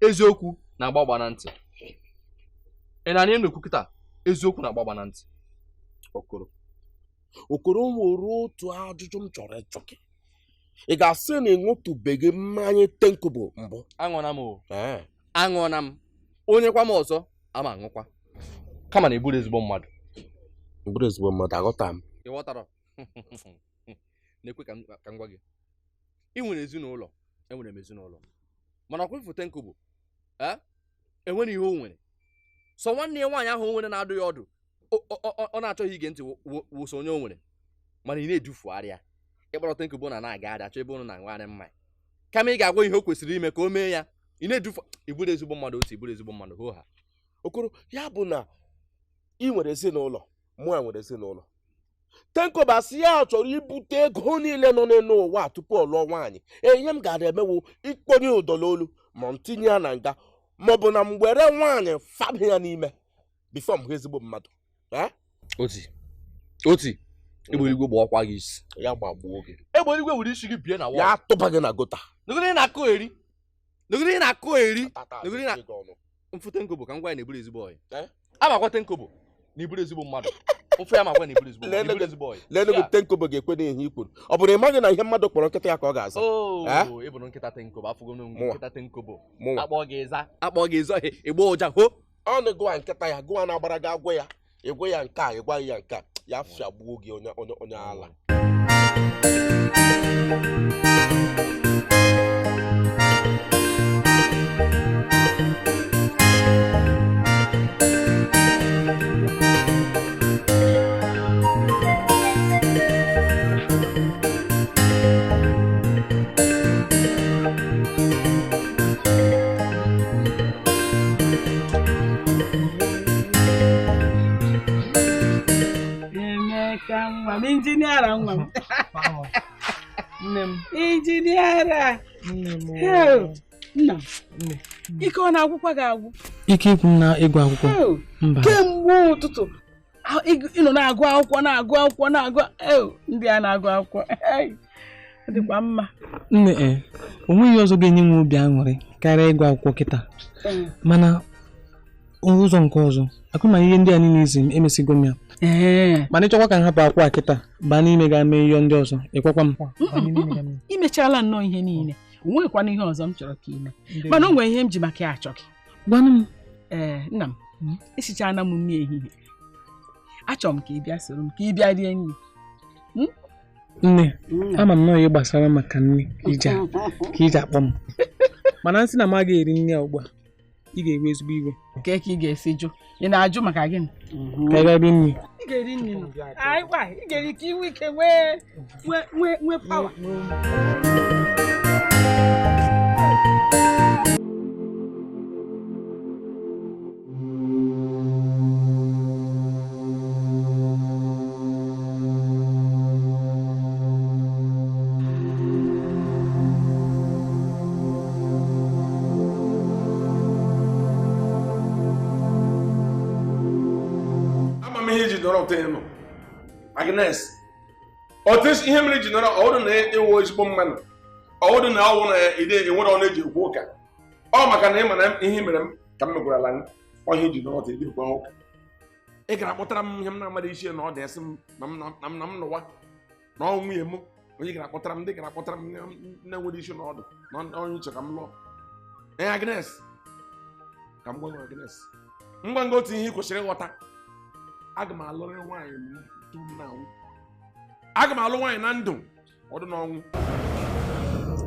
eziokwu na-agbagba na ntị. Ị na-anya na-ekwu kịta eziokwu na-agbagba na ntị. Okoro nwere otu ajụjụ m chọrọ ịjụ gị. Ị ga-asị na ịṅụtụbeghị mmanya Tenkobo mbụ? Aṅụọna m o. Aṅụọna m. Onye kwa m ọzọ ama aṅụkwa. Kama na eburu ezigbo mmadụ. Eburu ezigbo mmadụ, aghọta m. Ị ghọtara? Na-ekwe ka m gwa gị. Ị nwere ezinụlọ, enwere m ezinụlọ. Mana ọkwa ifu Tenkobo, enwere ihe o nwere. So nwanne ya nwaanyị ahụ o nwere na-adụ ya ọdụ, ọ na-achọghị ige ntị wụso onye o nwere. Mana ị na-edufugharị ya. Ịkpọrọ Tenkobo na-aga adị achọ ebe ụnụ na-aṅụgharị mmanya. Kama ị ga-agwa ihe o kwesịrị ime ka o mee ya, ị na-edufu iburu ezigbo mmadụ otu iburu ezigbo mmadụ hoo ha. Okoro, ya bụ na ị nwere ezinụlọ, mụ nwere ezinụlọ. Tenkobo asị ya chọrọ ibute ego niile nọ n'ụwa tupu ọ lụọ nwaanyị. Ihe m gara emewo ịkpọnye ụdọlolu ma m tinye ya na nga, maọbụ na m were nwaanyị faba ya n'ime bifo m hụ ezigbo mmadụ. Oti Egbe eluigwe gba ọkwa gị isi. Ya gbagbuo gị. Egbe eluigwe were isi gị bie na ya tụba gị na gota. Nugiri na-akụ eri. Nugiri na-akụ eri. Nugiri na mfu Tenkobo ka m gwa ya na eburu ezigbo ọyị. Amakwa Tenkobo na iburu ezigbo mmadụ. Mfu ya makwa na iburu ezigbo ọyị. Leenụ Tenkobo ga-ekwe n'ihe ikwuru. Ọ bụrụ ịmaghị na ihe mmadụ kpọrọ nkịta ya ka ọ ga-aza. Ị bụrụ nkịta Tenkobo, afụgo nkịta Tenkobo. Akpọ gị ịza ịgba ụja ho. Ọ na-egwa nkịta ya, gụwa na-agbara gị agwọ ya. Ịgwa ya nke a, ịgwa ya nke a. Ya fịagbuo gị onye ala. Injiniera nwa m. Nne m. Injiniera. Nna m. Ike ọ na-agwụkwa gị agwụ? Ike ikwu na ịgụ akwụkwọ. Mba. Kemgbe ụtụtụ ịnọ na-agụ akwụkwọ ndị a na-agụ akwụkwọ. Ọ dịkwa mma. Nne, onweghị ọzọ ga-enye m obi aṅụrị karịa ịgụ akwụkwọ kịta. Mana ụzọ nke ọzọ, akụma ihe ndị a niile izi m emesigo m ya. Mana ịchọkwa ka m hapụ akwụkwọ kịta baa n'ime ga-eme ihe ndị ọzọ, ịkwakwa m. Imechala nnọọ ihe niile, onwekwana ihe ọzọ m chọrọ ka ime. Mana o nwere ihe m ji maka ya achọ gị. Gwanụ m. Nna m, esichana m nri ehihie. Achọrọ m ka ị bịa soro m, ka ị bịa rie nri. Nne, ama m na ihe gbasara maka nri ka ije akpọ m. Mana nsị na m agaghị eri nri a ugbu a, ị ga-ewe ezigbo iwe. Nke ka ị ga-esi jụ, ị na-ajụ maka gịnị? Ka ị ga-eri nri. Ị ga-eri nri. Ị ga-eri ka inwe ike nwee pawa. Agnes, otis ihe mere ji nọrọ ọwụrụ na ewu ezigbo mmanụ, ọwụrụ na ọwụ na ide enwere ọnụ eji ekwu ụka. Ọ maka na ị ma na ihe mere m ka m megwarala m ọhịa ji nọrọ ide ekwu ụka. Ị gara kpọtara m ihe m na-amara isi na ọ dị esi m na m nụwa na ọ nwunye m. Onye gara kpọtara m, ndị gara kpọtara m na-enwere isi na ọdụ na onye nche ka m lụọ. Agnes, ka m gwa Agnes, ngwa nga otu ihe ị kwesịrị ịghọta. Aga m alụrị nwaanyị aga m alụ nwaanyị na ndụ ọdụ n'ọnwụ.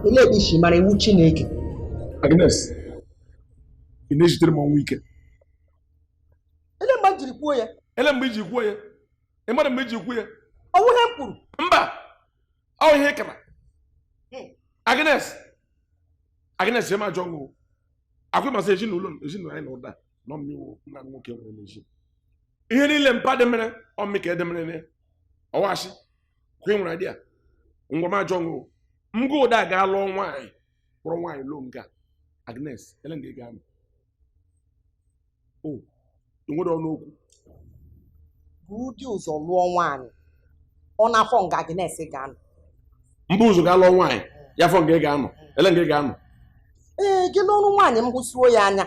Ele ebe isi mara iwu Chineke. Agnes, ị na-ejitere m ọnwụ ike. Ele mgbe m jiri kwuo ya? Ele mgbe iji kwuo ya? Ị mara mgbe iji kwuo ya? Ọ wụ ihe m kwuru. Mba, ọ ihe kara. Agnes ema ajọ ọṅụ. Akwụ masị ezinụlọ anyị na ụda nọ mmiri nna nwoke nwere n'ezi. Ihe niile mpa dị mere ọmị ka edemere ọwashi kwa ị nwere adị a ngwa m ajọ ọṅụ. Mgụ ụda ga lụọ nwaanyị kpọrọ nwaanyị lụọ nke Agnes ele nga ị ga-anọ. O nwere ọnụ okwu. Bụ ụdị ụzọ lụọ nwaanyị ọ na-afọ nga Agnes ga-anọ. Mbụ ụzọ ga lụọ nwaanyị ya afọ nga ị ga-anọ ele nga ị ga-anọ. gị n'ọrụ nwaanyị m hụsuo ya anya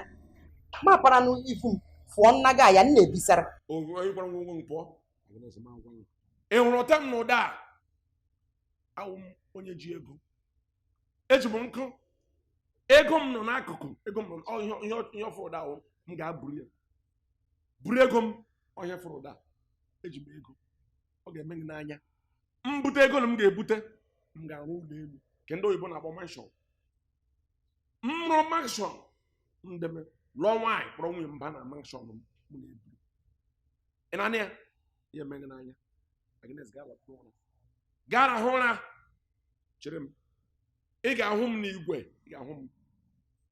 ma para n'ifu m fụọ nna gị ya nna ebisara ị hụrụ ọta m n'ụda a awụ m onye ji ego eji m nkụ ego m nọ n'akụkụ ego m nọ ihe ọfụ ụda ahụ m ga-aburu ya buru ego m onye fụrụ ụda eji m ego ọ ga-eme gị n'anya mbute ego na m ga-ebute m ga-arụ ụlọ elu nke ndị oyibo na-akpọ manshọn m rụọ manshọn ndeme lụọ nwaanyị kpọrọ nwunye mba na manshọn m na-eburu ị na-anị ya ya eme gị n'anya Agnes gaa rahụ ụra chere m ị ga-ahụ m n'igwe ị ga-ahụ m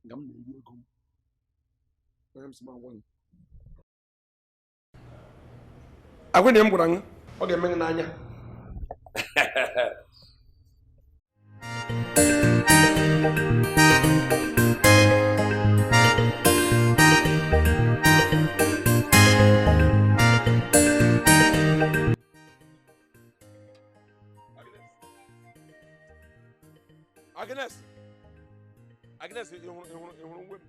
nga m na-eri ego m onye m si m agwa gị agwa na m gwara gị ọ ga-eme gị n'anya Agnes ị hụrụ nwe m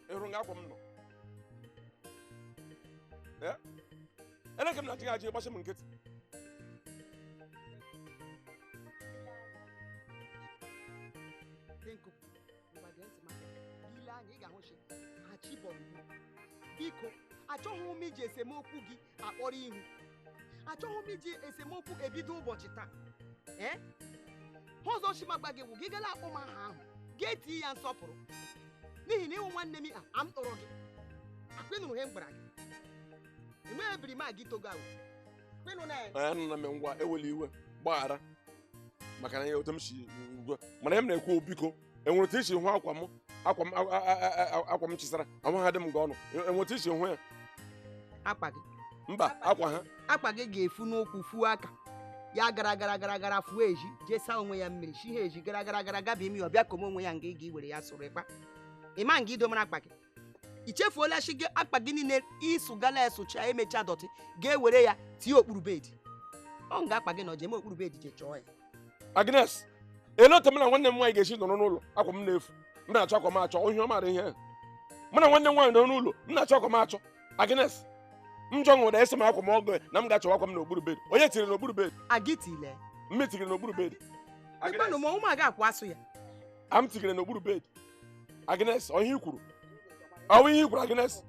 ị hụrụ nga akwa m nọ eleke m na-achị ghachi ịgbachi m nkịtị biko achọghị m iji esemokwu gị akpọrọ ihu achọghị m iji esemokwu ebido ụbọchị taa ọzọ chimagba gị wụ gị gala akpọ m aha ahụ ga-eti ya nsọpụrụ n'ihi na ịwụ nwanne m a m tọrọ gị akpịnụrụ ihe m gwara gị enweghị ebiri ma gị togo ahụ kpịnụ na ya nọ na m ngwa ewela iwe gbaghara maka na ya otu m si ugwu mana m na-ekwu biko enwere otu isi hụ akwa m chisara ahụ ha dị m gị ọnụ enwere otu isi hụ ya akpa gị mba akwa ha akpa gị ga-efu n'ụkwụ fuo aka ya gara fuo eji jee saa onwe ya mmiri chi ha eji gara gaba imi ọbịa kome onwe ya nga ị ga-iwere ya sụrụ ịkpa ịma nga idomara akpa gị i chefuola chi gị akpa gị niile ịsụgala esụcha emecha dọtị ga-ewere ya tie okpuru bedi ọ nga akpa gị na ojeme okpuru bedi je chọọ ya Agnes ele otu m na nwanne m nwaanyị ga-esi nọrọ n'ụlọ akwa m na-efu m na-achọ akwa m achọ ohi ọ maara ihe mụ na nwanne m nwaanyị nọrọ n'ụlọ m na-achọ akwa m achọ Agnes m jọ nwere esi m akwa m ọgụ na m ga-achọwa akwa m n'okpuru bedi onye tiri n'okpuru bedi agitile mme tigiri n'okpuru bedi ịkpanụ ma ụmụ aga akwa asụ ya am tigiri n'okpuru bedi Agnes ọ ihe i kwuru ọ ihe i kwuru Agnes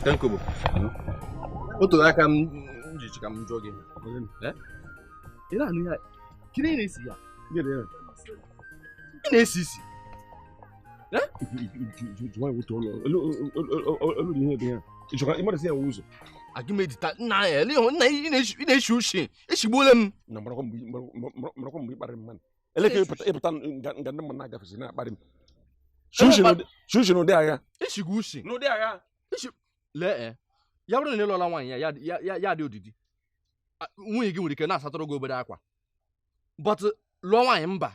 Tenkobo otu aka m jichi ka m jụọ gị ị na-anụ ya kiri ị na-esi ya ị na-esi isi agimedita nna ya nna ị na-eshi ushi eshigbuole m na marakwa mgbe ịkparị mmadụ eleke ịpụta nga ndị mmadụ na-agafesi na-akparị m shushi n'ụdị agha eshigbu ushi n'ụdị agha lee ya bụrụ na ị lụọla nwaanyị ya dị odidi nwunye gị nwere ike na-asatụrụ gị obere akwa but lụọ nwaanyị mba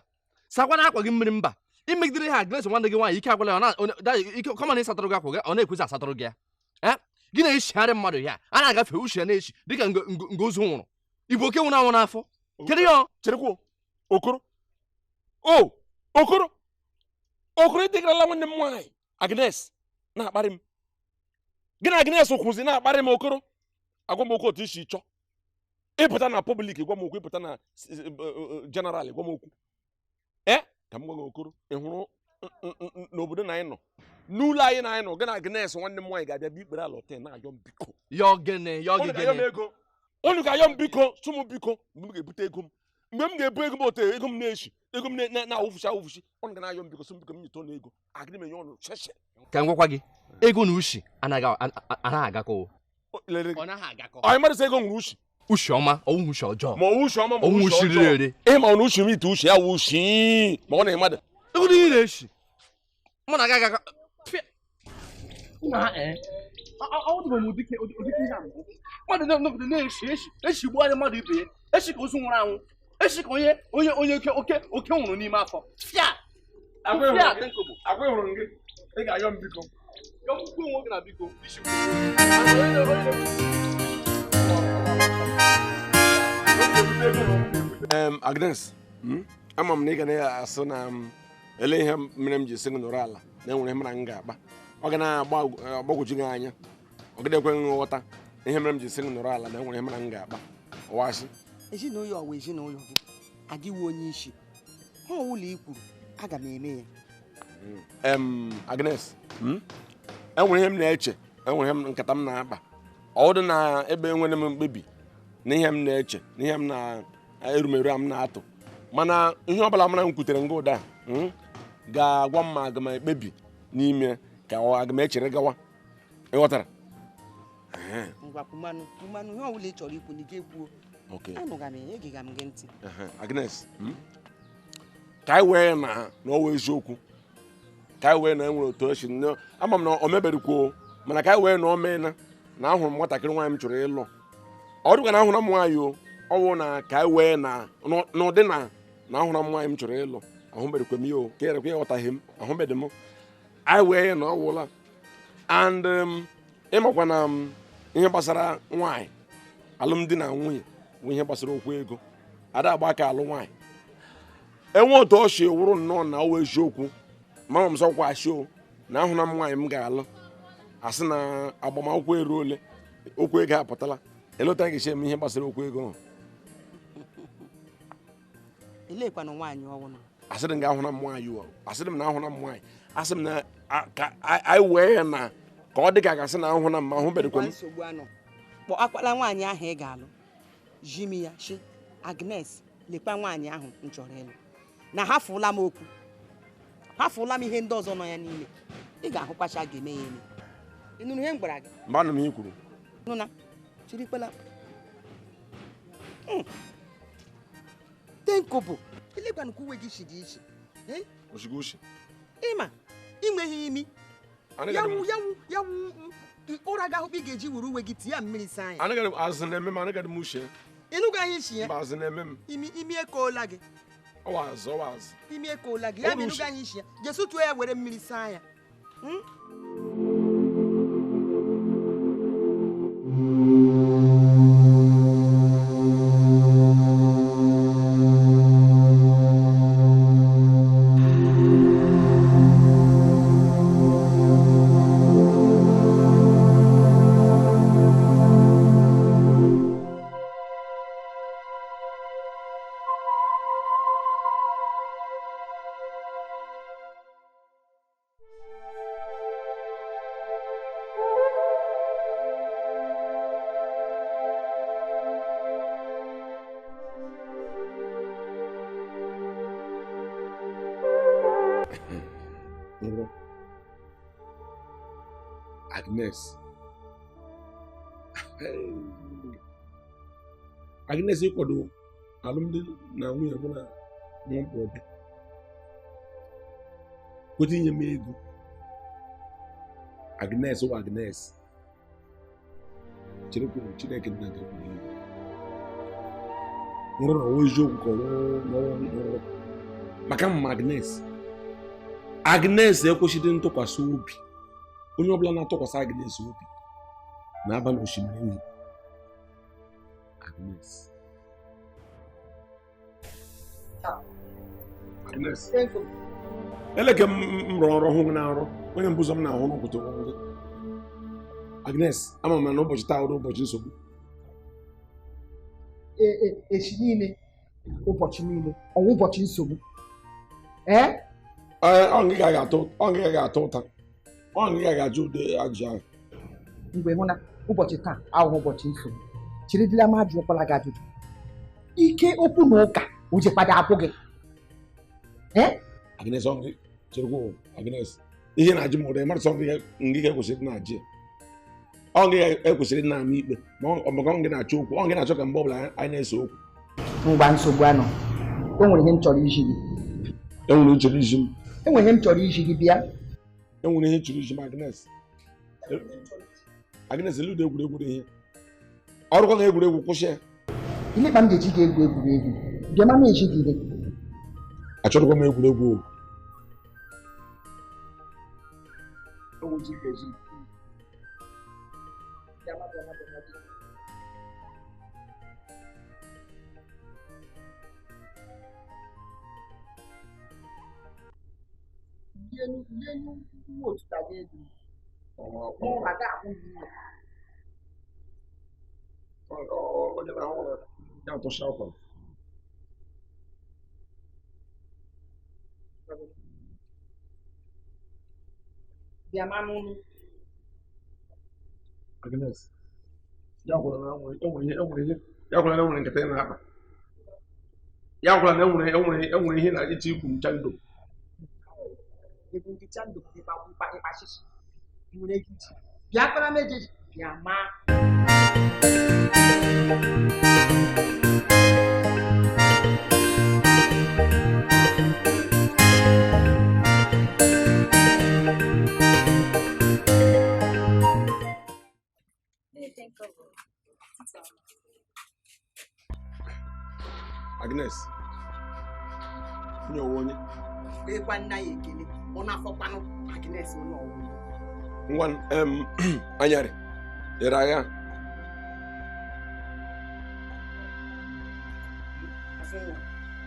sakwana akwa gị mmiri mba imegidere ha Agnes nwanne gị nwaanyị ike agwala ike kọma na ịsatụrụ gị akwa gị ọ na-ekwezi asatụrụ gị ya gị na-eshigharị mmadụ ya a na-agafe uche na-eshi dịka nga ozu nwụrụ igbo oke nwụrụ anwụ n'afọ kedu ya cherekwa okoro ịdịgarala nwanne m nwaanyị Agnes na-akparị m gị na Agnes kwụzi na-akparị m okoro agwa m okwu otu isi chọọ ịpụta na public gwa m okwu ịpụta na general gwa m okwu ka m gwa gị okoro ị hụrụ n'obodo na anyị nọ n'ụlọ anyị na anyị nọ gị na Agnes nwanne m nwaanyị ga-abịa bịa ikpere ala hotel na-ayọ m biko unu ga-ayọ m biko sụmụ biko mgbe m ga-ebute ego m mgbe m ga-ebu ego m ote ego m na-eshi ego m na-awụfuchi ọnụ ga na-ayọ m biko sụmụ biko m nyetọ n'ego agịrị m enye ọnụ cheche ka m gwakwa gị ego na ushi anaghị agakọ anyị mmadụ sị ego nwere ushi ushi ọma ọwụ ushi ọjọọ ma ọwụ ushi ọma ma ọwụ ushi rere ere ihe ma ọ na ushi m ite ushi ya wụ ushi ma ọ na mmadụ ego ihe na-eshi mụ na aga mmadụ na-eshi gbuarị mmadụ ibe ya eshi ka ozu nwụrụ anwụ eshi ka onye oke nwụrụ n'ime afọ agwa hụrụ gị ị ga-ayọ m biko nwoke na biko Thank you. Agnes, ama m na ị ga na-asụ na ele ihe mere m ji sị gị nọrọ ala na enwere ihe mara m ga-akpa ọ ga na-agbagwoju gị anya ọ gịdekwe nghọta ihe mere m ji sị gị nọrọ ala na enwere ihe mara m ga-akpa ọwashi ezinụlọ ọwa ezinụlọ gị adịwo onye isi ha ọwụla i kwuru aga m eme ya Agnes enwere ihe m na-eche enwere ihe nkata m na-akpa ọdụ na ebe enwere m mkpebi na ihe m na-eche na ihe m na-erumeru m na-atụ mana ihe ọbụla mara m kwutere nga ụda ga-agwa m ma aga m ekpebi n'ime ka aga m echere gawa ịghọtara ngwa mmanụ ihe ọbụla ị chọrọ ikwu na ike kwuo anụga m egiga m gị ntị Agnes ka anyị wee na ọwa eziokwu ka anyị wee na enwere otu ochi ama m na o meberikwo mana ka anyị wee na o mee na ahụrụ m nwatakịrị nwaanyị m chọrọ ịlụ ọ dịkwa na ahụrụ m nwaanyị ọwụ na ka anyị wee na ụdị na ahụrụ m nwaanyị m chọrọ ịlụ ahụberikwe m ihe ka erekwa ịghọtaghị m ahụbedị m anyị wee na ọwụla and ịmakwa na ihe gbasara nwaanyị alụmdi na nwunye bụ ihe gbasara okwu ego ada agba aka alụ nwaanyị enwe otu ọ si wụrụ nnọọ na ọwa eziokwu mama m sọkwa asị na ahụrụ m nwaanyị m ga-alụ asị na agbamakwụkwọ eru ole okwu ego apụtala elota ga-eche m ihe gbasara okwu ego elekwana nwaanyị ọwụna asịrị m ga ahụra m nwaanyị asịrị m na ahụra m nwaanyị asị m na ka anyị wee na ka ọ dị ka gasị na ahụra m ma ahụberikwa m nsogbu anọ kpọ akpala nwaanyị ahụ ị ga-alụ jimi ya shi Agnes lekwa nwaanyị ahụ m chọrọ ịlụ na hafụla m okwu hafụla m ihe ndị ọzọ nọ ya n'ime ị ga-ahụkwacha ga-eme ya eme ịnụrụ ihe m gwara gị mgbe anụ m ihe kwuru nụna chirikpela tenko bụ elekwana ka uwe gị si dị iche oshigooshi ịma inweghị imi yawu ụra ga-ahụkwa ị ga-eji were uwe gị tie ya mmiri saa ya anaghị azụ na-eme m anaghị m uche ịnụga ihe isi ya mba azụ na-eme m imi ekoola gị ọwa azụ imi ekoola gị ya ma ịnụga ihe isi ya jesu tụọ ya were mmiri saa ya Agnes ịkwado alụmdi na nwunye bụ na nwapụọdị kweta inye m ego Agnes ụwa Agnes cherekwuru Chineke nna gị nwụrụ na ọwa eziokwu ka ọrụ maka mma Agnes ekwesịghị ntụkwasị obi onye ọbụla na-atụkwasị Agnes obi na-aba n'osimiri uhie Agnes eleke m rụrụ ọrụ hụ gị na-arụ onye mbụzọ m na-ahụ n'ụpụta ọrụ gị Agnes ama m na ụbọchị taa ụrụ ụbọchị nsogbu echi niile ụbọchị niile ọwụ ụbọchị nsogbu ọ gị gaghị atụ ụta ọ gị gaghị ajụ ụdị ajụjụ ahụ mgbe hụ na ụbọchị taa ahụhụ ụbọchị nsogbu chiridila m ajụkwala gị ajụjụ ike okwu na ụka uchekwado akwụ gị Agnes cherekwa Agnes ihe na-ajụ m ụda mmadụ sọ ngị ga-ekwesịrị na-ajụ ọ gị ekwesịrị na-ama ikpe ma ọ gị na-achọ okwu ọ gị na-achọ ka mgbe ọbụla anyị na-ese okwu mgba nsogbu anọ o nwere ihe m chọrọ iji gị enwere ihe chọrọ iji m enwere ihe m chọrọ iji gị bịa enwere ihe chọrọ iji m Agnes eludo egwuregwu ihe ọrụkwa na egwuregwu kwụsị ya ile ka m ga-eji gị egwuregwu bịa ma na-eji gị ihe achọrọkwa m egwuregwu Agnes, ya gwara na enwere nkata na-akpa. Ya gwara na enwere ihe na iti ikwu ncha ndụ. Bịa kpara mejeji bịa maa. Agnes, onye onye Ekwa nna ya ekele, ọ na-afọkwanụ Agnes onye ọwụ. ngwa anyarị dere agha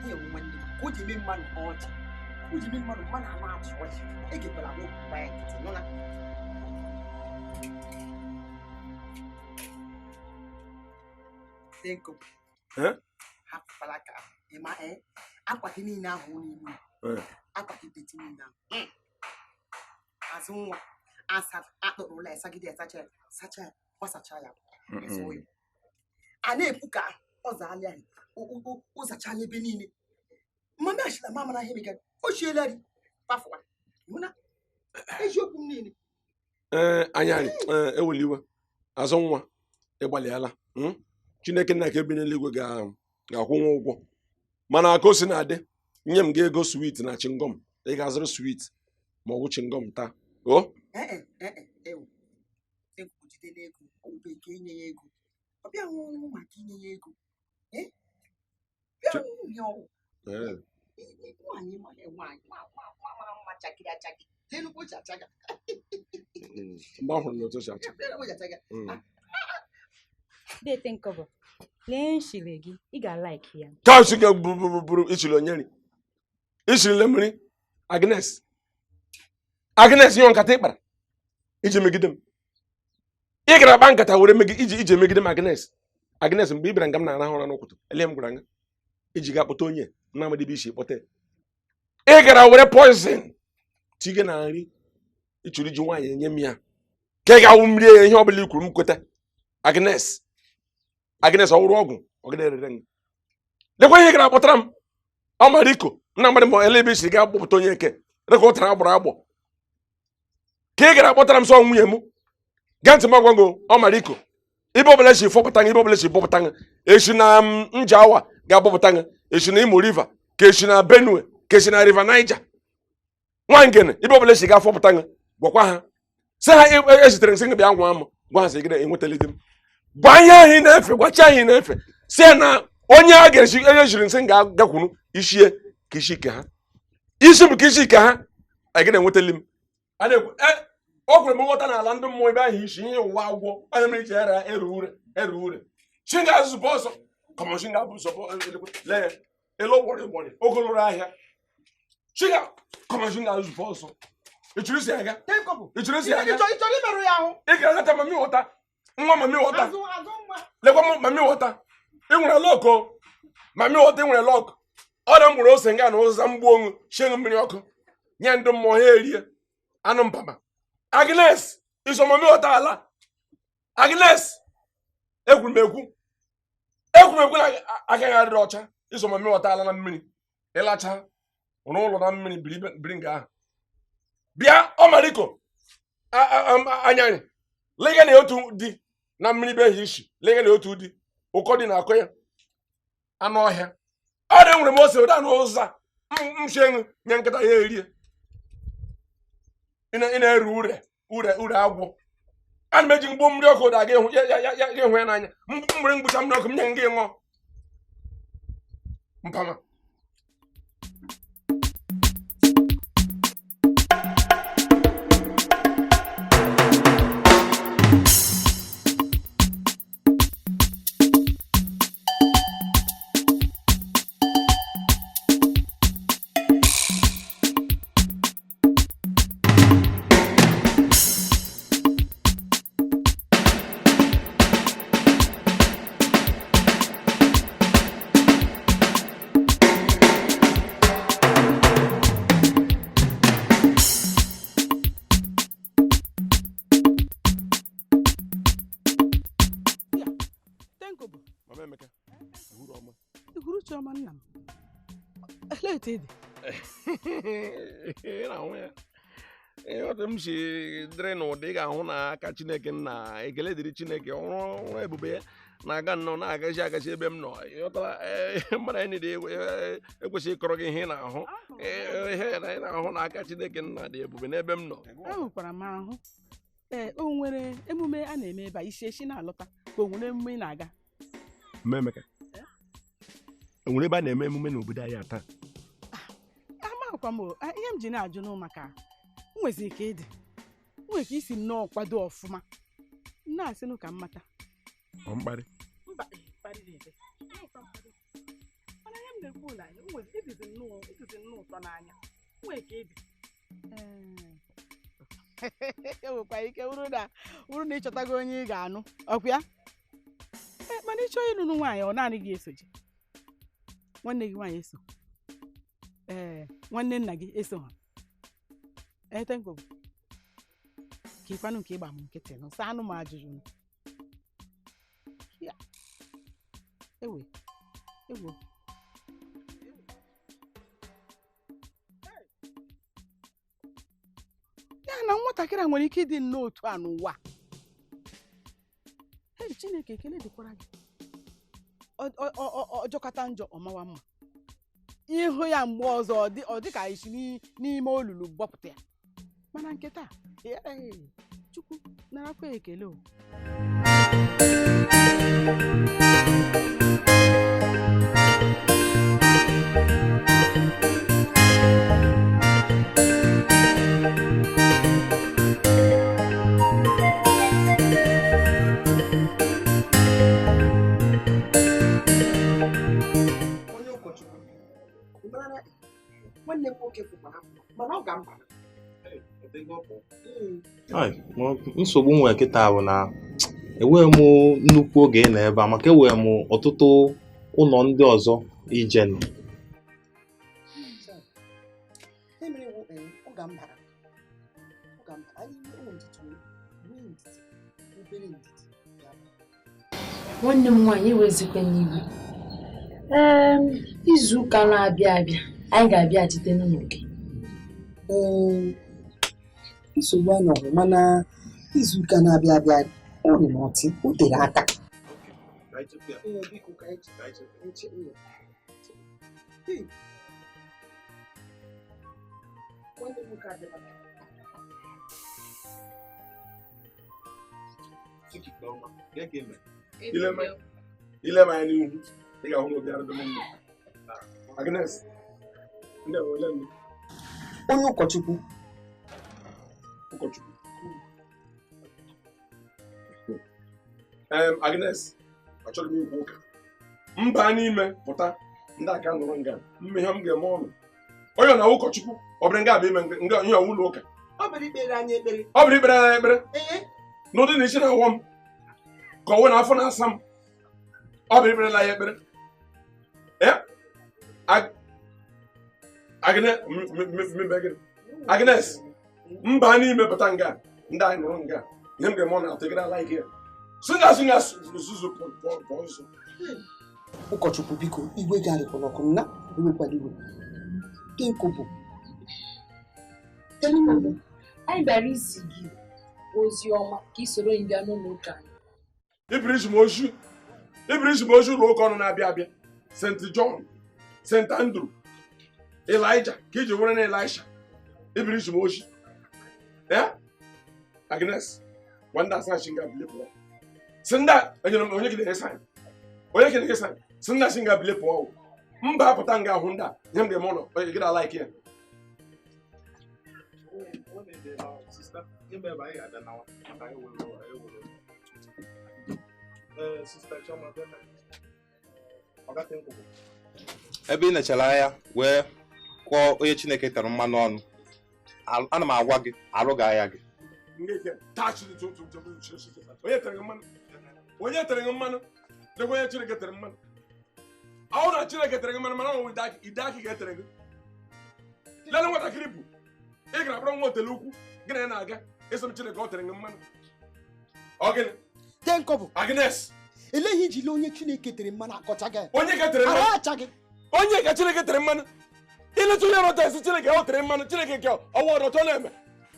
Ihe nwanne ka o ji eme mmanụ ọchị, o ji eme mmanụ ama achị ọchị, egekwala m okwu ya nkịtị nọ na Tenko. Hapụkwala ka ịma akwa gị niile ahụ n'ime akwa gị deti niile ahụ azụ nwa akpụrụ ụlọ esagide sacha gbasacha ya a na-ekwu ka ọ zaala ya ụzachala ebe niile mama achịla mama na ihe mega o chiela ri pafụwa mụna eziokwu m niile anyarị eweliwe azụ nwa ịgbalịala Chineke nna ka ebi n'eluigwe ga-akwụ nwa ụgwọ mana aka o si na-adị nye m ga ego swit na chingom ị ga-azụrụ swit ma ọ bụ chingom taa o ọbịa nwụrụ maka inye ya ego mgbe ahụrụ na otu si acha lee nshiri gị ị ga-alaiki ya ka si ga bụrụ ichiri onyeri ichirile mmiri Agnes ihe nkata ịkpara iji megide m ị gara akpa nkata were iji megide m Agnes mgbe ị bịara nga m na-arahụ ụra n'ụkwụtụ ele m gwara nga iji ga kpọta onye na amadịbe isi kpọta ị gara were poizin tige na nri ịchụrụ iji nwaanyị enye m ya ka ị ga-awụ mmiri ya ihe ọ bụla i kwuru m kweta Agnes ọwụrụ ọgwụ ọgịderere m lekwa ihe gara akpọtara m ọ mara iko nna mmadụ ma ele ebe isi ga akpọpụta onye eke reka ụtara agbụrụ agbọ ka ị gara akpọtara m sọ nwunye m gaa ntị m agwago ọ mara iko ibe ọbụla si fọpụta ibe ọbụla si bọpụta echi na Njawa ga-agbọpụta echi na Imo River ka echi na Benue ka echi na River Niger nwangene ibe ọbụla si ga-afọpụta gwakwa ha sị ha ezitere nsị bịa gwa ha sị gị enwetala di m gwa ihe ahụ ị na-efe gwacha ahụ ị na-efe si na onye a ga-esi onye jiri nsị ga-agakwuru ishie ka isi ike ha isi bụ ka isi ike ha anyị gị na-enwetali m o kwere m nghọta n'ala ndị mmụọ ebe ahụ isi ihe ụwa agwọ anya mere iji ere ure chi ga-azụ ọsọ kọmọchi ga-abụ lee elu gbọrị ogoloro ahịa chi ga kọmọchi ga-azụ ọsọ ịchụrụ isi aga ị ga-aleta mami ghọta nwa mami ghọta lekwa mami ghọta ị nwere lọkụ mami ghọta ị nwere lọkụ ọ na mgbụrụ ose nga na ụzụza mgbu onwu shenu mmiri ọkụ nye ndị mmụọ ha erie anụ mpama Agnes isomami ghọta ala Agnes ekwuru m ekwu na agaghị adịrị ọcha isomami ghọta ala na mmiri ịlacha rụọ ụlọ na mmiri biri nga ahụ bịa ọmariko anyarị lega na otu dị na mmiri be ehi isi lega na otu dị ụkọ dị na-akọ ya anụ ọhịa ọ dị nwere m ose ụda na ụza mshenụ nye nkịta ya erie ị na-ere ure agwọ ana m eji mgbo mmiri ọkụ ụda ga ịhụ ya n'anya mgbere mgbucha mmiri ọkụ m nye nga ịṅụọ mpama nwanna m elee etu ị dị na-ahụ ya otu m si dịrị n'ụdị ị ga-ahụ na aka Chineke nna ekele dịrị Chineke ọrụ ebube ya na-aga nnọọ na-agazi agazi ebe m nọ ịghọtara mmadụ anyị niile ekwesịghị ịkọrọ gị ihe ị na-ahụ ihe ị na-ahụ na aka Chineke nna dị ebube n'ebe m nọ. ahụkwara m ahụ o nwere emume a na-eme ebe a isi echi na-alọta ka o nwere emume ị na-aga Emeka enwere ebe a na-eme emume n'obodo anyị taa amaghịkwa m ihe m ji na-ajụ nụ maka nwezi ike ịdị nwere ka isi nnọọ kwado ọfụma na-asịnụ ka mmata mkparị mba kparịrị ebe mana ihe m na-ekwu na ịdịzi nnọọ ụtọ n'anya nwere ka ịdị enwekwa ike bụrụ na ịchọtago onye ị ga-anụ ọkwa ya mana ịchọ ịlụnụ nwaanyị ọ naanị gị esoji nwanne gị nwaanyị eso nwanne nna gị eso ha Tenko ka ịkwanụ nke ịgba m nkịtị nụ saa anụ m ajụjụ ya ewo ya na nwatakịrị a nwere ike ịdị nnọọ otu a n'ụwa Chineke ekele dịkwara gị ọjọkọta njọ ọmawa mma ịhụ ya mgbe ọzọ ọ dị ka isi n'ime olulu gbọpụta ya mana nke taa Chukwu narakwa ekele o nwanne m nwoke pụkwara mana ọ ga-mba nsogbu nwere kịta bụ na enweghị m nnukwu oge na ebe a maka enwere m ọtụtụ ụlọ ndị ọzọ ije nọ nwanne m nwaanyị ewezikwa n'ihu izu ụka na-abịa anyị ga-abịaghachite n'ụlọ gị nsogbu anya ọgwụ mana izu ụka na-abịa ọ dị n'ọtị o tere aka ile m anya n'ihu ị ga-ahụ m obi arụdị m mma Agnes onye ụkọchukwu Agnes achọrọ m ikwu ụka mba n'ime pụta ndị aka nụrụ nga mmehie m ga-eme ọnụ onye na ụkọchukwu ọ bụrụ nga bụ ime nga ihe ọwụlọ ụka ọ bụrụ ikpere anyị ekpere n'ụdị na isi na-awọ m ka ọwụ na afọ na-asa m ọ bụ ikpere la ya ekpere Agnes mba n'ime pụta nga ndị anyị nụrụ nga ihe m ga-eme ọ na-atụgara like ya sụnga zuzu pụọ nso ụkọchukwu biko igwe gị arịkwala ọkụ na ewekwala iwe Tenko bụ anyị bịara izi gị ozi ọma ka ị soro anyị bịa n'ụlọ ụka anyị ibiri m ozu ụlọ ụka ọnụ na-abịa abịa St. John St. Andrew Elijah ka iji were na Elisha ibiri m ozu Agnes wanda asashi nga bile po sinda onye kide esan sinda singa bile po mba apụta nga ahụ nda nye m ga mono onye gida like ya ebe ị nechara ya wee kwụọ onye Chineke tere mmanụ ọnụ ana m agwa gị arụ ga ya gị onye tere gị mmanụ dịkwa onye Chineke tere mmanụ ahụ na Chineke tere gị mmanụ mana ọ nwere ide akị ga-etere gị lele nwatakịrị bụ ị gara bụrụ nwa otele ukwu gị na ya na-aga eso m Chineke ọ tere gị mmanụ ọ gịnị Tenko bụ Agnes eleghị ijile onye Chineke tere mmanụ akọcha gị onye ga-etere mmanụ acha gị onye ka Chineke tere mmanụ ileta onye rọta esi Chineke o tere mmanụ Chineke nke ọwa ọdọtọ na-eme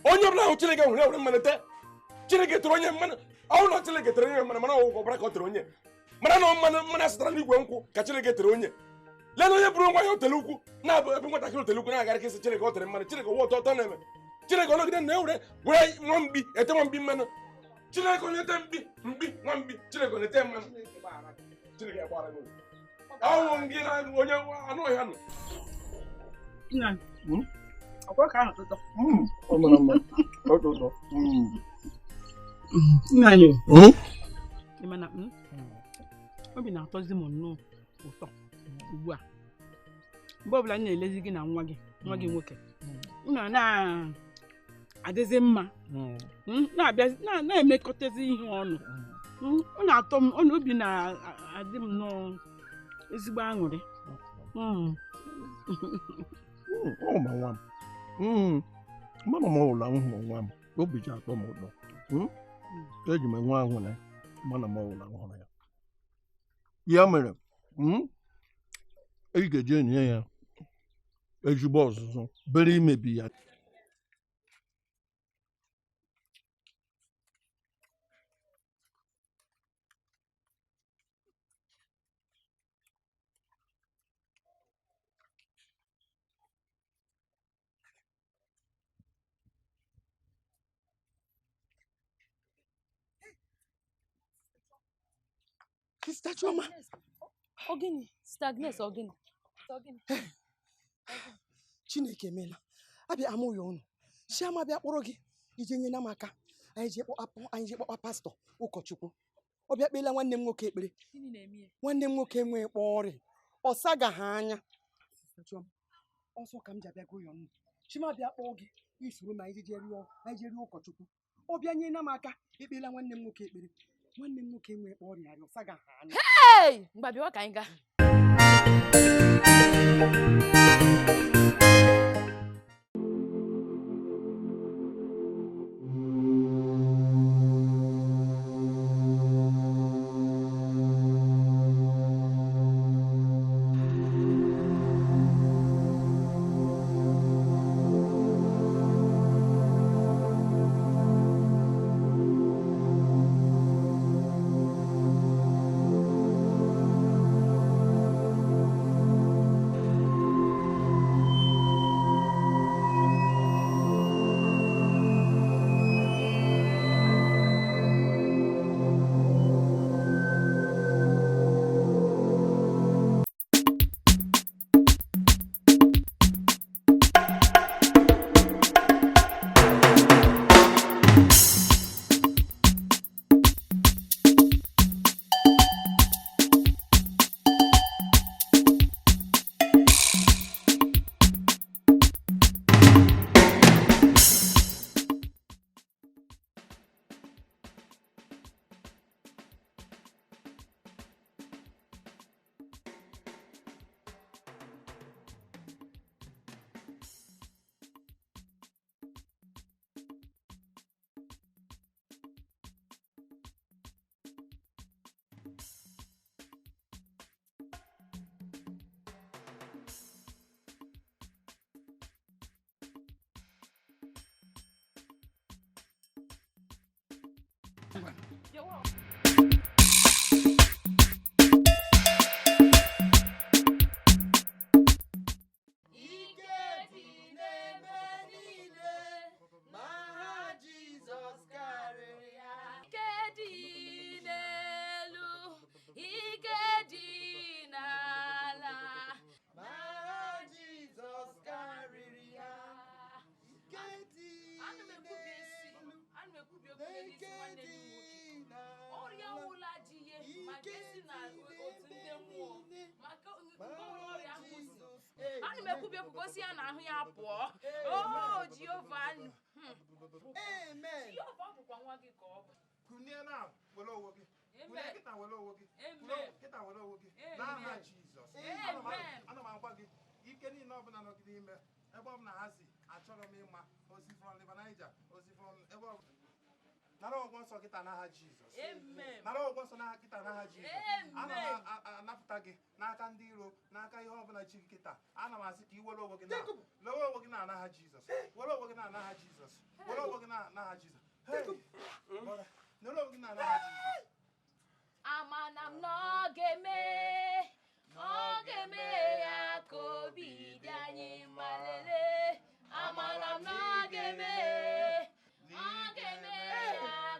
onye ọbụla ahụ Chineke hụrụ ewere mmanụ tee Chineke tere onye mmanụ ọnwụ na Chineke tere onye mmanụ mana ọgwụgwọ ọbara ka ọ tere onye mana na mmanụ asụtara n'igwe nkwụ ka Chineke tere onye lee onye bụrụ nwa ya otele ukwu na-abụ ebe nwatakịrị otele ukwu na-agara ka isi Chineke o tere mmanụ Chineke ọwa ọtọ na-eme Chineke ọnọgide na ewere were nwa mbi ete nwa mbi mmanụ Chineke onye-ete mbi nwa mbi Chineke onye-ete mmanụ Chineke agbara gị ọnwụ gị na onye anụ ọhịa nọ ọkwa ka ahụ tụtọ nna anyị mana obi na-atọzi m nnọọ ụtọ ugbu a mgbe ọbụla m na-elezi gị na nwa gị nwoke nna na-adịzi mma na-emekọtazi ihe ọnụ ọ na-atọ m ọnụ obi na-adị m nnọọ ezigbo aṅụrị ma nwa m mama m ụlọ m hụrụ nwa m obi ji atọ m ụtọ eji m nwa ahụ na mana m ụlọ m hụrụ ya mere ị ga-eji enye ya ezigbo ọzụzụ bere imebi ya Sister Chioma. Ogini, Sister Agnes, Ogini. Chineke emela. Abịa amụ ya ọnụ. Chiama bịa kpọrọ gị ije nye na m aka. Anyị je kpọkpa pastọ ụkọchukwu. Ọ bịa kpela nwanne m nwoke ekpere. Nwanne m nwoke enweghị kpọ ọrịa. Ọ sagaghị anya. Sister Chioma. Ọsọ ka m ji abịa gụọ ya ọnụ. Chiama bịa kpọọ gị isoro ma anyị je rịọ ụkọchukwu. Ọ bịa nye na m aka ekpela nwanne m nwoke ekpere. Nwanne m nwoke enweghị kpọ ọrịa ọ sagaghị anya. Hey! Mgbabiwa ka anyị gaa. nara ọgwọ nsọ kịta n'aha Jizọs. Amen. Nara ọgwọ nsọ n'aha kịta n'aha Jizọs. Ana m anapụta gị n'aka ndị iro, n'aka ihe ọbụla chi gị kịta. Ana m asị ka ị were onwe gị lewe onwe gị n'aha Jizọs. Were onwe gị n'aha Jizọs. Were onwe gị n'aha Jizọs. Nere onwe gị n'aha Jizọs. Amana m na ọ ga-eme ya ka obi dị anyị mma lele. Amana m na ọ ga-eme ya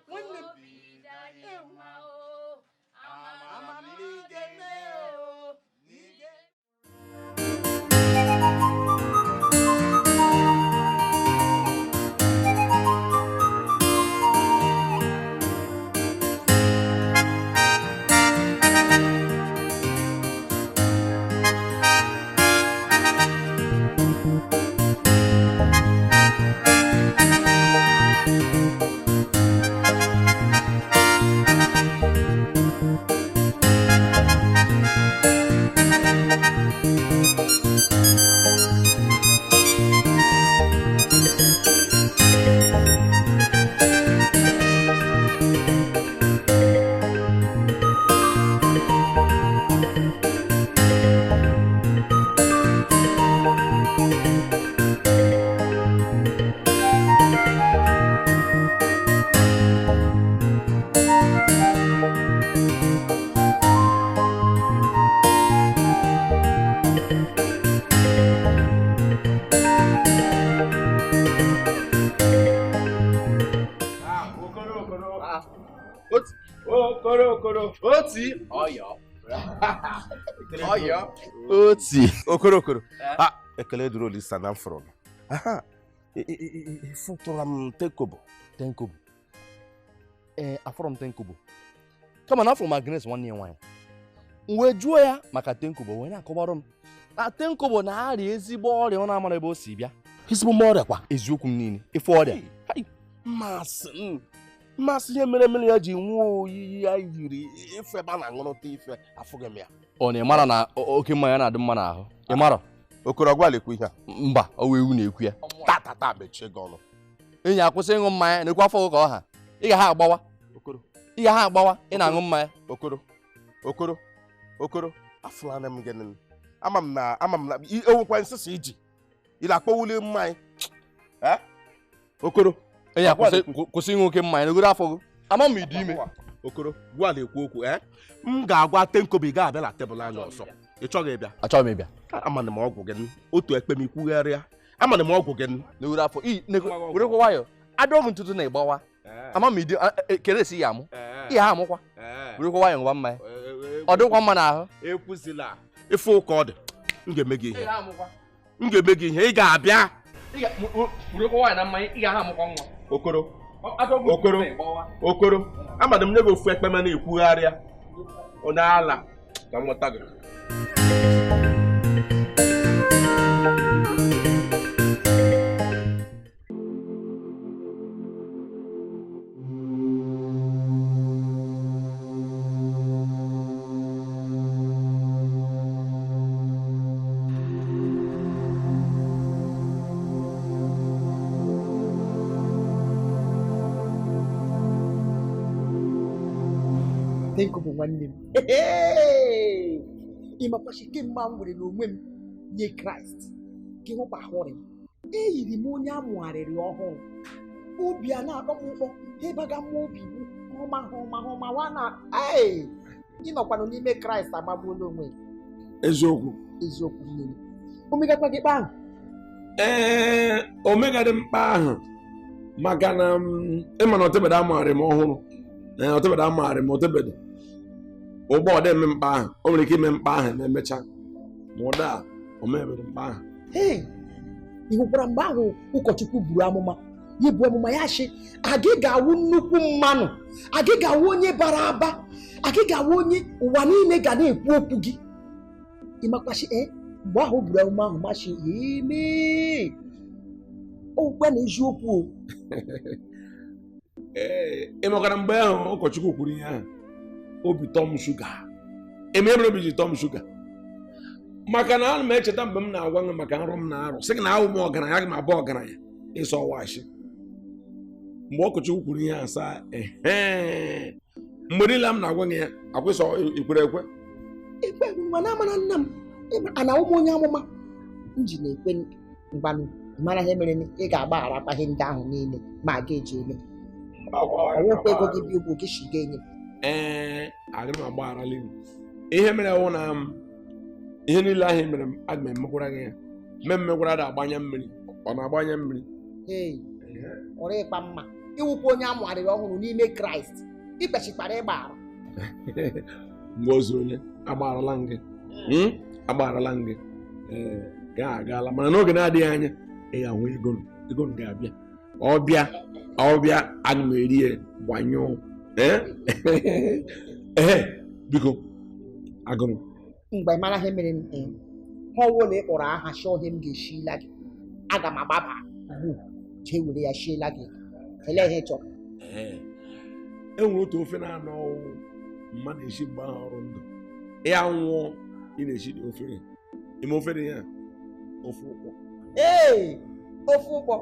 ka obi dị anyị mma o. Amana m na ọ ga-eme o. Oti okoro ekele duru Olisa na mfọrọ ifụtụra m tenkobo afọrọ m tenkobo kama na afọ m Agnes nwanne ya nwaanyị wee jụọ ya maka tenkobo wee na-akọbarụ m na tenkobo na-arịa ezigbo ọrịa ọ na-amara ebe o si bịa ezigbo ọrịa kwa eziokwu m niile ife ọrịa mmasị ihe mere mere ya ji nwee oyiyi ya yiri ife ebe a na-aṅụrụta ife afụghị m ya ọ na-ịmara na oke mmanya na-adị mma n'ahụ ịmara Okorogwa lekwu ihe a mba ọ wee ewu na-ekwu ya tata mechie gị ọnụ enyi akwụsị ịṅụ mmanya na-ekwu afọ ka ọha ị ga ha agbawa ị na-aṅụ mmanya okoro afụlana m gị ama m na ewukwa nsịsị iji ị akpọwuli mmanya okoro enyi kwụsị ịṅụ oke mmanya n'ogoro afọ gị ama m ịdị ime okoro gwa na-ekwu okwu m ga-agwa tenkobi ga-abịa na tebụl anya ọzọ ị chọghị ịbịa achọghị m ịbịa amana m ọgwụ gị otu ekpe m ikwugharịa amana m ọgwụ gị n'ogoro afọ werekwa nwayọ adọgụ ntutu na ịgbawa ama m ịdị kere esi ya amụ ihe ha amụkwa werekwa nwayọ ṅụwa mmanya ọ dịkwa mma n'ahụ ekwuzila ife ụka ọ dị m ga-eme gị ihe ị ga-abịa werekwa nwayọ na mmanya ị ga ha amụkwa nwa okoro amana m nye gị ofu ekpeme na-ekwugharịa onye ala ka m nweta gị Tenkobo nwanne m ịmakwachi kemgbe m nwere n'onwe m nye Kraịst gị hụkwa ahụrị eyiri m onye amụgharịrị ọhụrụ obi a na-akpọ m ụkpọ ịbaga m obi ọma wa na ịnọkwanụ n'ime Kraịst agbagbuola onwe eziokwu mmiri omegakwa gị kpa ahụ omegadị mkpa ahụ maka na ịma na otebede amụgharị m ọhụrụ otebede amụgharị m otebede ụgbọ ọdị eme mkpa ahụ o nwere ike ime mkpa ahụ ma emechaa ma ụda a o mebere mkpa ahụ ị hụkwara mgbe ahụ ụkọchukwu buru amụma ya bụ amụma ya shi agị ga-awụ nnukwu mmanụ agị ga-awụ onye bara aba agị ga-awụ onye ụwa niile ga na-ekwu okwu gị ịmakwachi mgbe ahụ buru amụma ahụ machi eme okwe na eziokwu ịmakwana mgbe ahụ ụkọchukwu kwuru ihe ahụ obi tọm shuga emere obi ji tọm shuga maka na ana m echeta mgbe m na-agwa gị maka nrọ m na-arụ sị gị na ahụ m ọgaranya aga m abụ ọgaranya ịsọ washi mgbe ọkọchukwu kwuru ihe asaa mgbe niile m na-agwa gị ya akwụsọ ikwere ekwe ekwe mana amara nna m ana ụmụ onye amụma m ji na-ekwe mgbanụ mara ihe mere ị ga-agbaghara ihe ndị ahụ niile ma ga eji eme ọwụkwa ego gị bi ugwu gị shi ga-enye agaghị m agbagharala iwu ihe mere wụ na ihe niile ahụ mere m aga m emekwara gị ya mmegwara da agbanye mmiri ọ na-agbanye mmiri ọrụ ịkpa mma iwukwa onye amụgharịrị ọhụrụ n'ime Kraịst ikpechikwara ịgbaghara mgbe ozu onye agbagharala gị agbagharala gị gaa agaala mana n'oge na-adịghị anya ị ga-ahụ ego ga-abịa ọbịa aga m eri ya gbanyụọ biko agụrụ mgbe mara ihe mere ha ọwụla ị kpọrọ aha shọ ihe m ga-eshila gị aga m agbaba jee were ya shiela gị kelee ihe ị chọrọ enwere otu ofe na-anọ mmadụ esi mgbe ahụ ọrụ ndụ ya nwụọ ị na-esi ofe ime ofe dị ya ofe ụkpọ ofe ụkpọ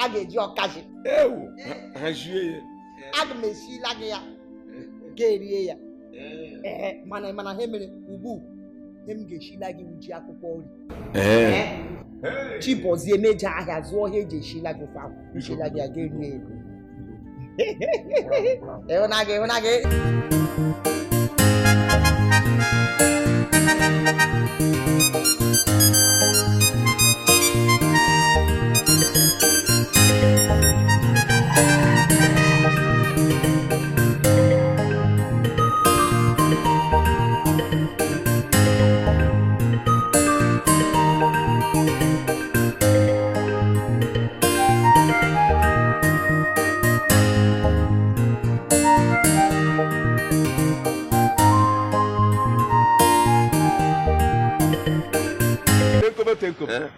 a ga-eji ọkaji ha shie ya aga m esila gị ya ga-erie ya mana ha mere ugbu ihe m ga-eshila gị uji akwụkwọ nri chibọzie meje ahịa zụọ ihe eji eshila gị ofe ahụ eshila gị ya ga-erie ego ịhụnagị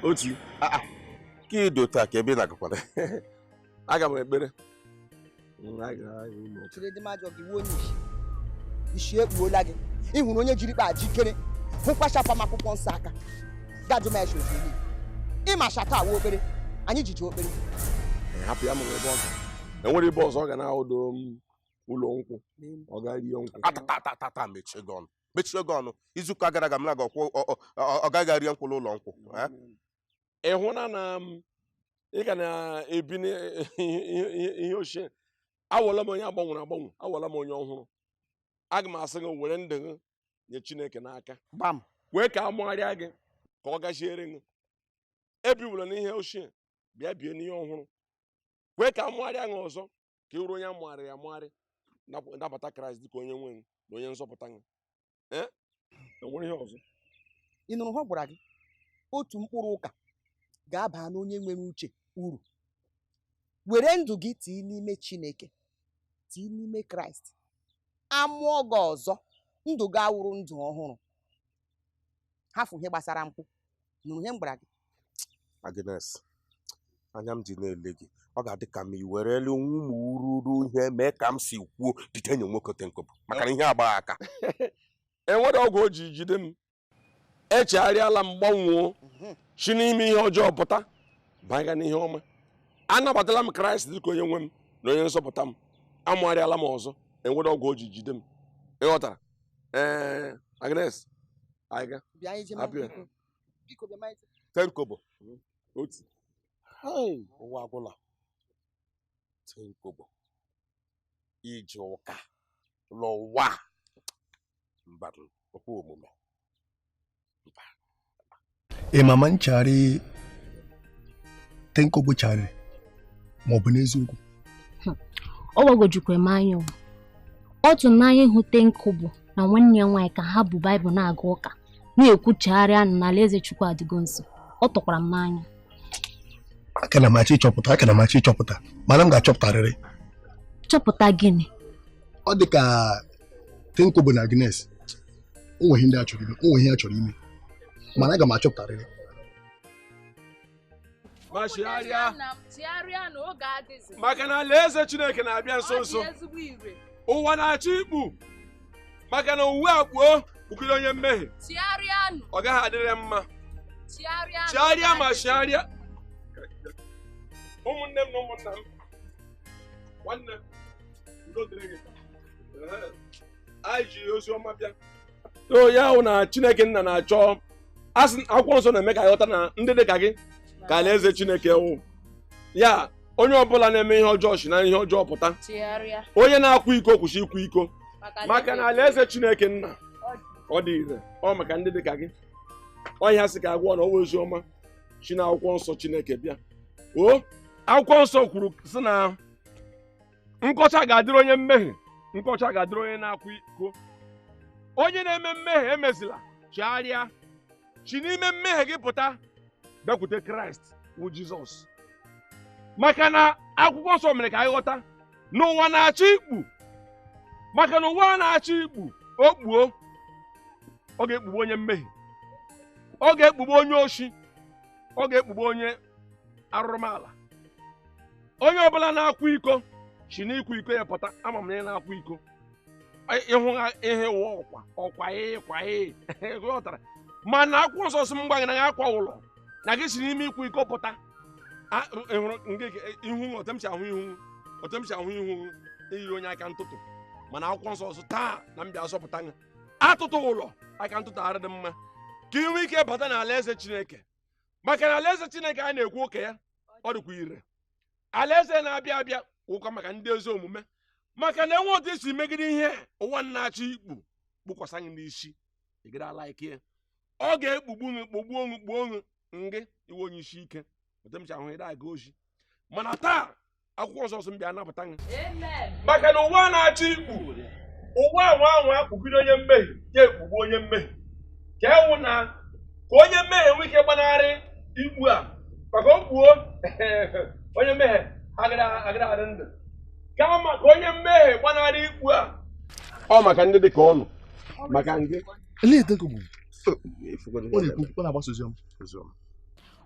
otu ka ido taa ka ebe ị na-agakwara aga m ekpere isi ekpuola gị ịhụrụ onye jiri kpa jikere hụkwa shapa m akwụkwọ nsọ aka gajụ m eshi ozili ịma shata awa okpere anyị jiji okpere hapụ ya m ebe ọ ga enwere ebe ọzọ ọ ga na-ahụdo m ụlọ nkwụ ọ ga rie nkwụ atata mechie gị ọnụ izuụka gara aga m na-aga ọ gaghị arịa nkwụ n'ụlọ nkwụ ịhụna na ị ga na-ebi ihe ochie awọla m onye agbanwe awọla m onye ọhụrụ aga m asị gị were ndụ gị nye Chineke n'aka wee ka a mụgharịa gị ka ọ gaziere gị ebiwula n'ihe ochie bịa bie n'ihe ọhụrụ wee ka a mụgharịa gị ọzọ ka ị bụrụ onye amụgharịrị amụgharị nabata Kraịst dịka onye nwe gị na onye nzọpụta gị enwere ihe ọzọ ị nụrụ ha gwara gị otu mkpụrụ ụka ga-aba n'onye nwere uche uru were ndụ gị tii n'ime Chineke tii n'ime Kraịst amụọ gị ọzọ ndụ gị awụrụ ndụ ọhụrụ hafụ ihe gbasara mkpụ nụrụ ihe m gwara gị Agnes anya m ji na-ele gị ọ ga-adị ka m i werele ụmụ ururu ihe mee ka m si kwuo dịte enyi nwoke Tenkobụ maka na ihe agbaghị aka enwere ọgwụ o ji jide m echegharịala m gbanwoo si n'ime ihe ọjọọ pụta banya n'ihe ọma anabatala m Kraịst dịka onye nwe m na onye nzọpụta m amụgharịala m ọzọ enwere ọgwụ o ji jide m ịghọtara Agnes Tenkobụ otu ụwa agwụla Tenkobụ iji ụka n'ụwa mmadụ okwu omume mama nchari Tenkobụ chari ma ọ bụ n'eziokwu ọ gbagojukwa m anya otu n'anya ịhụ Tenkobụ na nwanne ya nwaanyị ka ha bụ Baịbụl na-aga ụka na-ekwuchagharị anụ n'ala eze Chukwu adịgo nso ọ tọkwara m n'anya aka na machi ịchọpụta mana m ga-achọpụtarịrị chọpụta gịnị ọ dị ka Tenkobụ na Agnes onwe ihe a chọrọ ime mana aga m achọpụtarịrị maka na alaeze Chineke na-abịa nso nso ụwa na-achọ ikpu maka na uwe akpuo ukiri onye mmehie ọ gaghị adịrị mma chigharịa ma chigharịa ụmụnne m na ụmụnna m nwanne udo dịrị gị. Anyị ji ozi ọma bịa. Ya hụ na Chineke nna na-achọ asị akwụkwọ nsọ na-eme ka anyị ghọta na ndị dị ka gị ka alaeze Chineke wụ. Ya onye ọbụla na-eme ihe ọjọọ si na ihe ọjọọ pụta. Onye na-akwa iko kwụsị ikwu iko. Maka na alaeze Chineke nna ọ dị ire. Ọ maka ndị dị ka gị. Ọ ihe asị ka agwọ na ọwa ozi ọma si na akwụkwọ nsọ Chineke bịa. Akwụkwọ nsọ kwuru sị na nkọcha ga-adịrị onye mmehie, nkọcha ga-adịrị onye na-akwa iko. Onye na-eme mmehie emezila, chegharịa, si n'ime mmehie gị pụta, bịakwute Kraịst wụ Jizọs. Maka na akwụkwọ nsọ mere ka anyị ghọta n'ụwa na-achọ ikpu. Maka na ụwa na-achọ ikpu, o kpuo, ọ ga-ekpugbu onye mmehie, ọ ga-ekpugbu onye oshi, ọ ga-ekpugbu onye arụrụmala. Onye ọbụla na-akwa iko si n'ikwa iko ya pụta, ama m na ị na-akwa iko. Ịhụ ihe ụwa ọkwa ịghọtara. Mana akwụkwọ nsọ sị m gwa gị na gị akwa ụlọ na gị si n'ime ikwa iko pụta. Ihu otemsi ahụ ihu iyiri onye aka ntụtụ. Mana akwụkwọ nsọ sị taa na m bịa asọpụta gị atụtụ ụlọ aka ntụtụ ara dị mma ka inwe ike bata na alaeze Chineke. Maka na alaeze Chineke a na-ekwu oke ya ọ dịkwa ire. Alaeze na-abịa abịa ụkọ maka ndị ezi omume. Maka na enwe otu esi megide ihe ụwa na-achọ ikpu kpukwasa gị n'isi ị ala ike. Ọ ga-ekpugbu gị kpogbuo gị ngị iwe onye isi ike otemchi ahụ ịda aga ozi. Mana taa akwụkwọ nsọ m bịa napụta gị. Maka na ụwa na-achọ ikpu, ụwa anwa akpụgide onye mmehie ga-ekpugbu onye mmehie. Ka ewu na ka onye mmehie nwee ike gbanarị igbu a, maka o gbuo onye mmehie agara adị ndụ. Kama ka onye mmehie gbanarị ikpu a, ọ maka ndị dị ka ọnụ maka ndị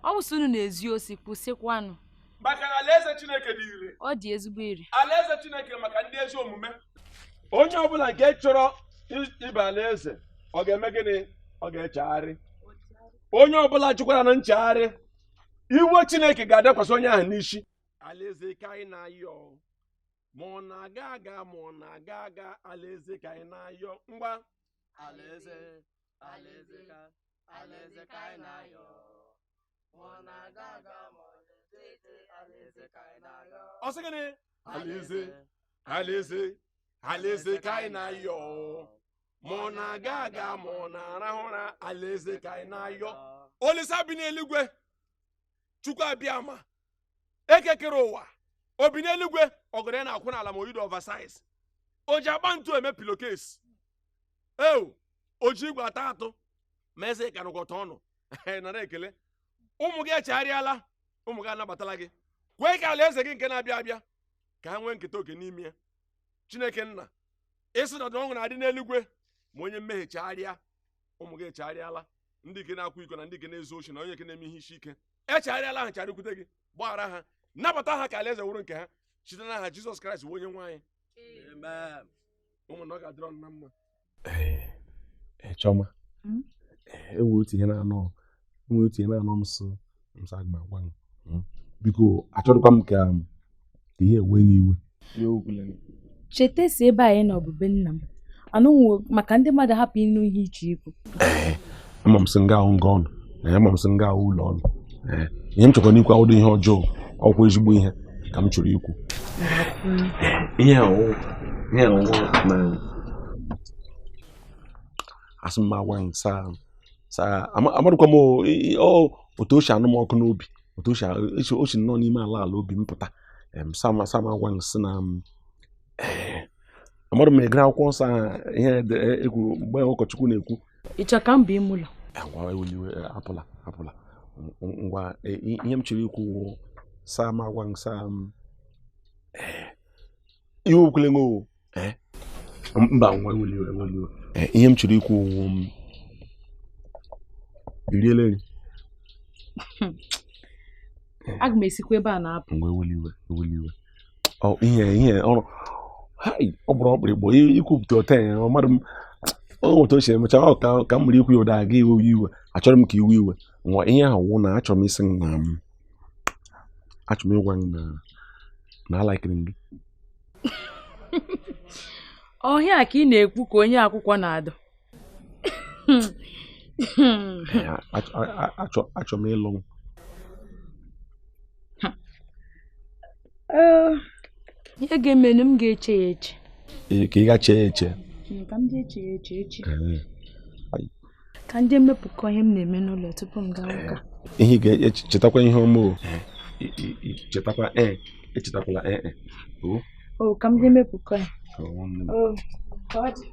ọ bụ unu na-ezi osi kwụsịkwanụ. Maka na alaeze Chineke dị ire. Ọ dị ezigbo ire. Alaeze Chineke maka ndị ezi omume. Onye ọbụla nke chọrọ ịba alaeze ọ ga-eme gịnị? Ọ ga-echegharị. Onye ọbụla chụkwara na nchegharị, iwe Chineke ga-adakwasị onye ahụ n'isi. Alaeze ka anyị na-ayọ, ma ọ na-aga aga ma ọ na-aga aga, alaeze ka anyị na-ayọ. Ngwa alaeze ka anyị na-ayọ, ma ọ na-aga aga ma ọ na-ete alaeze ka anyị na-ayọ. Ọ sị gịnị? Alaeze ka anyị na-ayọ, ma ọ na-aga aga ma ọ na-arahụ ụra, alaeze ka anyị na-ayọ. Olisa bi n'eluigwe, Chukwu abịa ma ekekere ụwa, obi n'eluigwe ọgọdọ ya na-akwụ n'ala ma oyido oversize. O ji agba ntu eme pillowcase. O ji igwe ata atụ ma eze ka nụkọta ọnụ. Nara ekele. Ụmụ gị echegharịala, ụmụ gị anabatala gị. Kwee ka alaeze gị nke na-abịa abịa ka ha nwee nketa oke n'ime ya. Chineke nna, ịsị na ọṅụ na-adị n'eluigwe ma onye mmehie chegharịa. Ụmụ gị echegharịala, ndị ike na-akwa iko na ndị ike na-ezu ochi na onye ike na-eme ihe isi ike. Echegharịala ha chegharịkwute gị, gbaghara ha, nabata ha ka alaeze wụrụ nke ha site n'aha Jizọs Kraịst bụ onye nwe anyị. Amen. Ụmụnna ọ ga-adịrị ọnụ na mma. Chọma, enwere otu ihe na-anọ m so aga agwa gị. Biko achọrọkwa m ka ihe ewe n'iwe. Cheta si ebe anyị na ọbụbe nna m anụnwụ maka ndị mmadụ hapụ ịnụ ihe iche ikwu. Ama m sị nga ahụ nga ọnụ, ama m sị nga ahụ ụlọ ọnụ. Ihe m chọrọ n'ikwu awụdụ ihe ọjọọ, ọkwa ezigbo ihe ka m chọrọ ikwu. Ihe ahụ na asị m agwa gị saa amarụkwa m otu o si anụ m ọkụ n'obi, otu o si nọ n'ime ala obi m pụta. Sam agwa gị sị na amarụ m egere akwụkwọ nsọ ihe ekwuru mgbe ụkọchukwu na-ekwu. Ịchọ ka m bụ ime ụlọ? Ngwa eweliwe, apụla. Ngwa ihe m chọrọ ikwu Sam agwa gị ihe okwule ngo mba nwa eweliwe. Ihe m chọrọ ikwu iriela nri. Aga m esikwa ebe a na-apụ. Ngwa eweliwe. Ihe ọrụ ọ bụrụ ọkpụrịkpọ ikwupụta ote ya mmadụ m otu o si emecha ka m mere ikwu ya ụda aga iwe. Achọrọ m ka iwe nwa ihe ahụ wụ na achọrọ m isi na achọrọ m ịgwa gị na alaikiri gị. ọhịa ka ị na-ekwu ka onye akwụkwọ na-adụ. Achọ m ịlụ. Ihe ga-emenụ m ga-eche ya eche. Ka ị ga-eche ya eche. Ka m ga-eche ya eche. Ka ndị emepụkọ ihe m na-eme n'ụlọ tupu m gaa ụka. Ihe ga-echetakwa ihe ọma o. Chetakwa echetakwala ka m ga-emepụkọ ya. Ka ọ dị.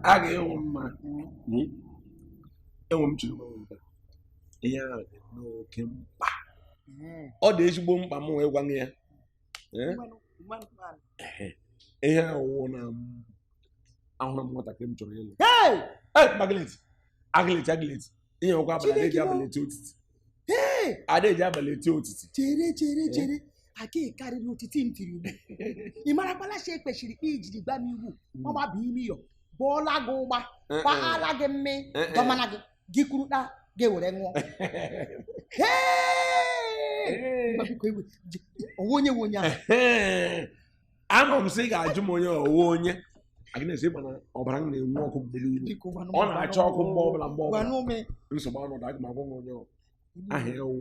A ga-enwe mma enwe m chiri ihe a dị n'oke mkpa. Ọ dị ezigbo mkpa m wee gwa ya ihe awụ na ahụrụ m nwatakịrị m chọrọ ịlụ. Agileti ihe ọkwa abalị adịghị abalị otiti. Adịghị abalị otiti. Chere aka karịrị otiti m tiri ugbu. Ị mara kwala shi ekpechiri ijiri gba m iwu ọgba bụ imi yo bọọla gị ụgba kpaala gị mme dọmana gị kwuru na ga-ewere ṅụọ. Onye ahụ ama m sị ị ga-ajụ m onye ọwụ onye Agnes ịgba na ọbara m na-enwe ọkụ mgbe niile. Ọ na-achọ ọkụ mgbe ọbụla nsogbu ọnọdụ aga m agwa m onye aha ya wụ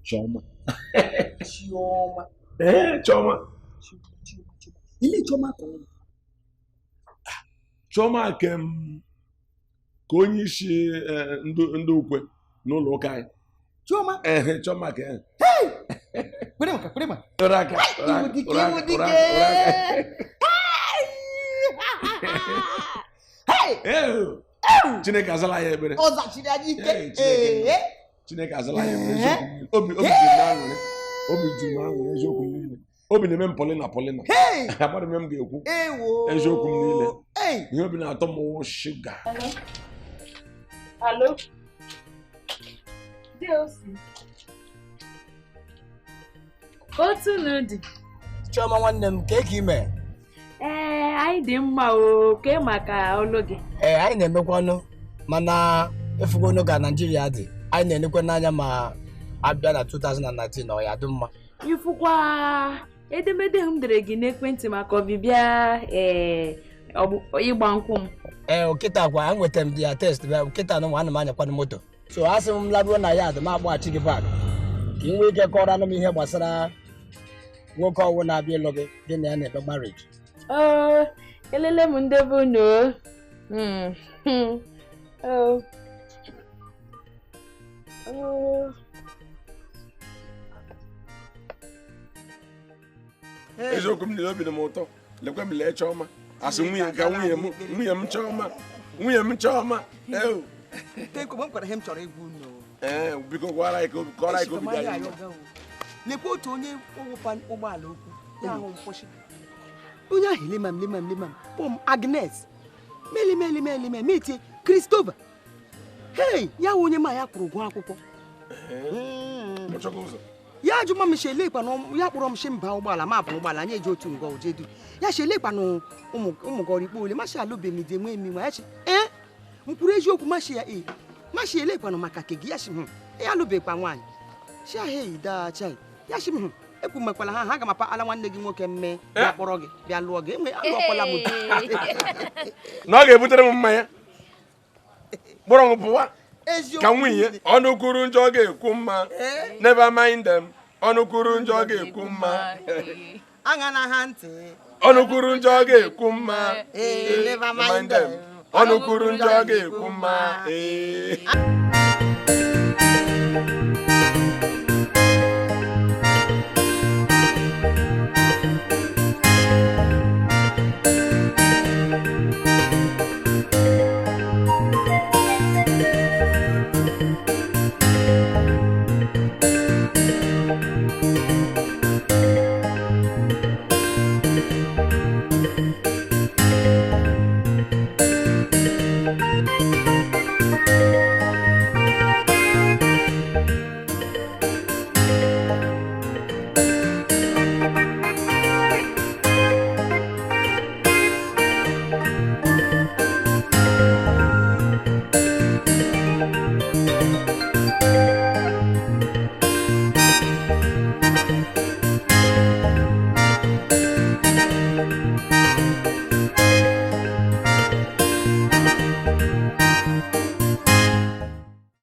Chioma. Chioma Chioma ka onye isi ndị ukwe n'ụlọ ụka anyị. Chioma ka Chineke azala ya ekpere. Chineke azala ya ekpere. Obi juru m aṅụrị eziokwu m niile. Obi na-eme m polina. Agbara m ga-ekwu eziokwu m niile. Ihe obi na-atọ m wụ shuga. Hello. Otu n'ụdị. Chioma nwanne m ka ị mee? Anyị dị mma o, ke maka ọlụ gị. Anyị na-emekwa ọnụ mana efugo ọnụ ga Naịjirịa dị. Anyị na-enekwa n'anya ma abịa na 2019 ọ ya dị mma. Ifukwa edemede m dere gị n'ekwentị maka ọbịbịa ịgba nkwụ m. Okịta kwa enwetara m ya test bịa okịta na ana m anyakwa moto. So asị m laruo na ya dị m agbaghachi gị bak ka ị nwee ike kọrọ anụ m ihe gbasara nwoke ọwụ na-abịa ịlụ gị na ya na-eme marriage. Elele m ndị bụ unu. Eziokwu m niile obi dị m ụtọ. Lekwe m lee Chioma asị nwunye m Chioma. Tenko m kwara ihe m chọrọ igwu unu. Biko gwara anyị ka obi dị anyị. Lekwa otu onye ụwụpa ụgbọala okwu ya ahụ mkpọchi. Onye ahụ lemam kpọm Agnes meli meti Christopher. Ya wụ onye ma ya kwụrụ ụgwọ akwụkwọ. Ya ajụma m shelekwa na ya kpọrọ m mba ụgbọala ma bụ ụgbọala anyị eji otu ngọ ojedu. Ya shelekwa na ụmụgọrọ ikpe ole mashi alụbe m ide nwe emi nwa ya chi. M kwuru eziokwu mashi ya mashi elekwa na maka ke gị ya shi ya alụbekwa nwaanyị. Shi ahụ daa chai. Ya shi ekwu mekwala ha ga mapa ala nwanne gị nwoke mme ya kpọrọ gị bịa lụọ gị enwe alụọkwala m na ọ ga-ebutere m mmanya kpọrọ m pụwa ka nwunye ọnụ kwuru njọ ga-ekwu mma never mind them ọnụ kwuru njọ ga-ekwu mma aṅa na ha ntị ọnụ kwuru njọ ga-ekwu mma never mind them ọnụ kwuru njọ ga-ekwu mma Thank you.